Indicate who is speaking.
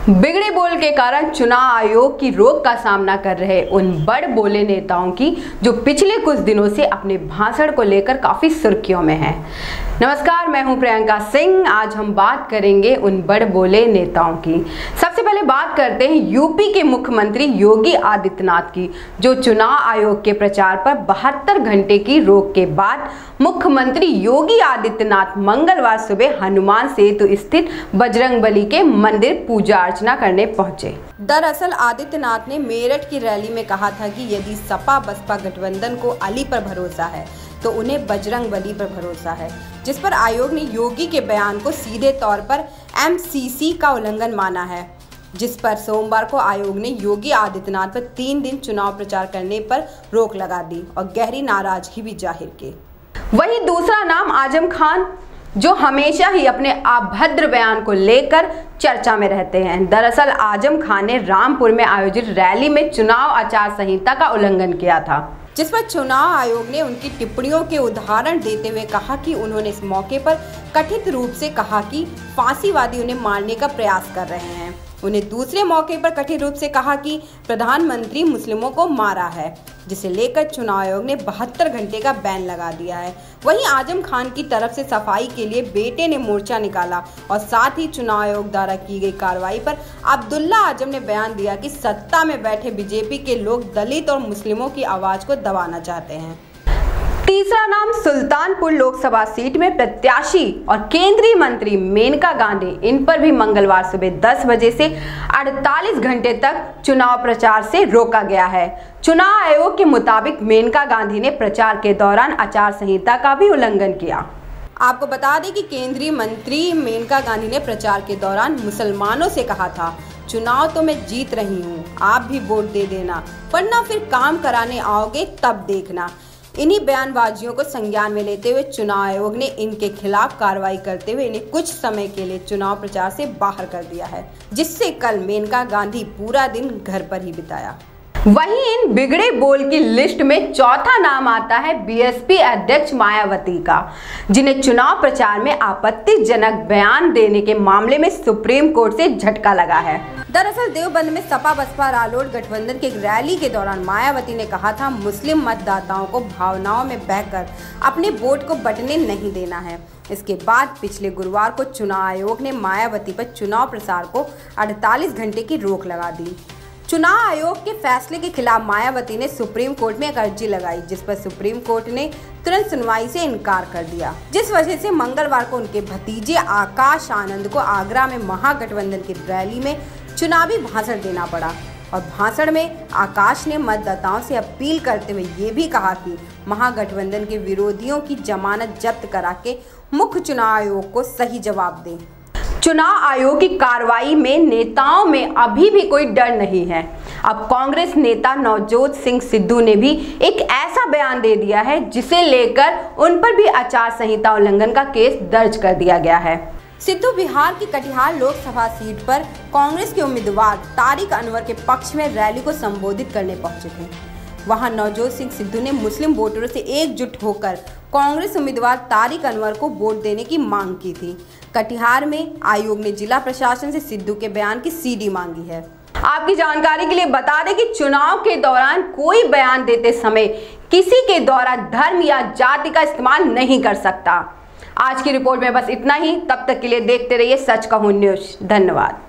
Speaker 1: बिगड़े बोल के कारण चुनाव आयोग की रोक का सामना कर रहे उन बड़ बोले नेताओं की जो पिछले कुछ दिनों से अपने भाषण को लेकर काफी सुर्खियों में हैं। नमस्कार, मैं हूं प्रियंका सिंह। आज हम बात करेंगे उन बड़ बोले नेताओं की। सबसे पहले बात करते हैं यूपी के मुख्यमंत्री योगी आदित्यनाथ की, जो चुनाव आयोग के प्रचार पर 72 घंटे की रोक के बाद मुख्यमंत्री योगी आदित्यनाथ मंगलवार सुबह हनुमान सेतु स्थित बजरंगबली के मंदिर पूजा अर्चना करने पहुंचे। दरअसल आदित्यनाथ ने मेरठ की रैली में कहा था कि यदि सपा बसपा गठबंधन को अली पर भरोसा है तो उन्हें बजरंगबली पर भरोसा है, जिस पर आयोग ने योगी के बयान को सीधे तौर पर एमसीसी का उल्लंघन माना है, जिस पर सोमवार को आयोग ने योगी आदित्यनाथ पर 3 दिन चुनाव प्रचार करने पर रोक लगा दी और गहरी नाराजगी भी जाहिर की। वहीं दूसरा नाम आजम खान, जो हमेशा ही अपने अभद्र बयान को लेकर चर्चा में रहते हैं। दरअसल आजम खान ने रामपुर में आयोजित रैली में चुनाव आचार संहिता का उल्लंघन किया था, जिस पर चुनाव आयोग ने उनकी टिप्पणियों के उदाहरण देते हुए कहा कि उन्होंने इस मौके पर कथित रूप से कहा कि फांसीवादी उन्हें मारने का प्रयास कर रहे हैं। उन्हें दूसरे मौके पर कथित रूप से कहा कि प्रधानमंत्री मुस्लिमों को मारा है, जिसे लेकर चुनाव आयोग ने 72 घंटे का बैन लगा दिया है। वहीं आजम खान की तरफ से सफाई के लिए बेटे ने मोर्चा निकाला और साथ ही चुनाव आयोग द्वारा की गई कार्रवाई पर अब्दुल्ला आजम ने बयान दिया कि सत्ता में बैठे बीजेपी के लोग दलित और मुस्लिमों की आवाज को दबाना चाहते हैं। तीसरा नाम सुल्तानपुर लोकसभा सीट में प्रत्याशी और केंद्रीय मंत्री मेनका गांधी, इन पर भी मंगलवार सुबह 10 बजे से 48 घंटे तक चुनाव प्रचार से रोका गया है। चुनाव आयोग के मुताबिक मेनका गांधी ने प्रचार के दौरान आचार संहिता का भी उल्लंघन किया। आपको बता दें कि केंद्रीय मंत्री मेनका गांधी ने प्रचार के दौरान मुसलमानों से कहा था, चुनाव तो मैं जीत रही हूँ, आप भी वोट दे देना, वरना फिर काम कराने आओगे तब देखना। इन्हीं बयानबाजियों को संज्ञान में लेते हुए चुनाव आयोग ने इनके खिलाफ कार्रवाई करते हुए इन्हें कुछ समय के लिए चुनाव प्रचार से बाहर कर दिया है, जिससे कल मेनका गांधी पूरा दिन घर पर ही बिताया। वहीं इन बिगड़े बोल की लिस्ट में चौथा नाम आता है बीएसपी अध्यक्ष मायावती का, जिन्हें चुनाव प्रचार में आपत्तिजनक बयान देने के मामले में सुप्रीम कोर्ट से झटका लगा है। दरअसल देवबंद में सपा बसपा रालोद गठबंधन की एक रैली के दौरान मायावती ने कहा था, मुस्लिम मतदाताओं को भावनाओं में बहकर अपने वोट को बंटने नहीं देना है। इसके बाद पिछले गुरुवार को चुनाव आयोग ने मायावती पर चुनाव प्रसार को 48 घंटे की रोक लगा दी। चुनाव आयोग के फैसले के खिलाफ मायावती ने सुप्रीम कोर्ट में एक अर्जी लगाई, जिस पर सुप्रीम कोर्ट ने तुरंत सुनवाई से इनकार कर दिया, जिस वजह से मंगलवार को उनके भतीजे आकाश आनंद को आगरा में महागठबंधन की रैली में चुनावी भाषण देना पड़ा। और भाषण में आकाश ने मतदाताओं से अपील करते हुए ये भी कहा कि महागठबंधन के विरोधियों की जमानत जब्त करा के मुख्य चुनाव आयोग को सही जवाब दें। चुनाव आयोग की कार्रवाई में नेताओं में अभी भी कोई डर नहीं है। अब कांग्रेस नेता नवजोत सिंह सिद्धू ने भी एक ऐसा बयान दे दिया है, जिसे लेकर उन पर भी आचार संहिता उल्लंघन का केस दर्ज कर दिया गया है। सिद्धू बिहार की कटिहार लोकसभा सीट पर कांग्रेस के उम्मीदवार तारिक अनवर के पक्ष में रैली को संबोधित करने पहुंचे थे। वहां नवजोत सिंह सिद्धू ने मुस्लिम वोटरों से एकजुट होकर कांग्रेस उम्मीदवार तारिक अनवर को वोट देने की मांग की थी। कटिहार में आयोग ने जिला प्रशासन से सिद्धू के बयान की सीडी मांगी है। आपकी जानकारी के लिए बता दें कि चुनाव के दौरान कोई बयान देते समय किसी के द्वारा धर्म या जाति का इस्तेमाल नहीं कर सकता। आज की रिपोर्ट में बस इतना ही। तब तक के लिए देखते रहिए सच कहूं न्यूज़। धन्यवाद।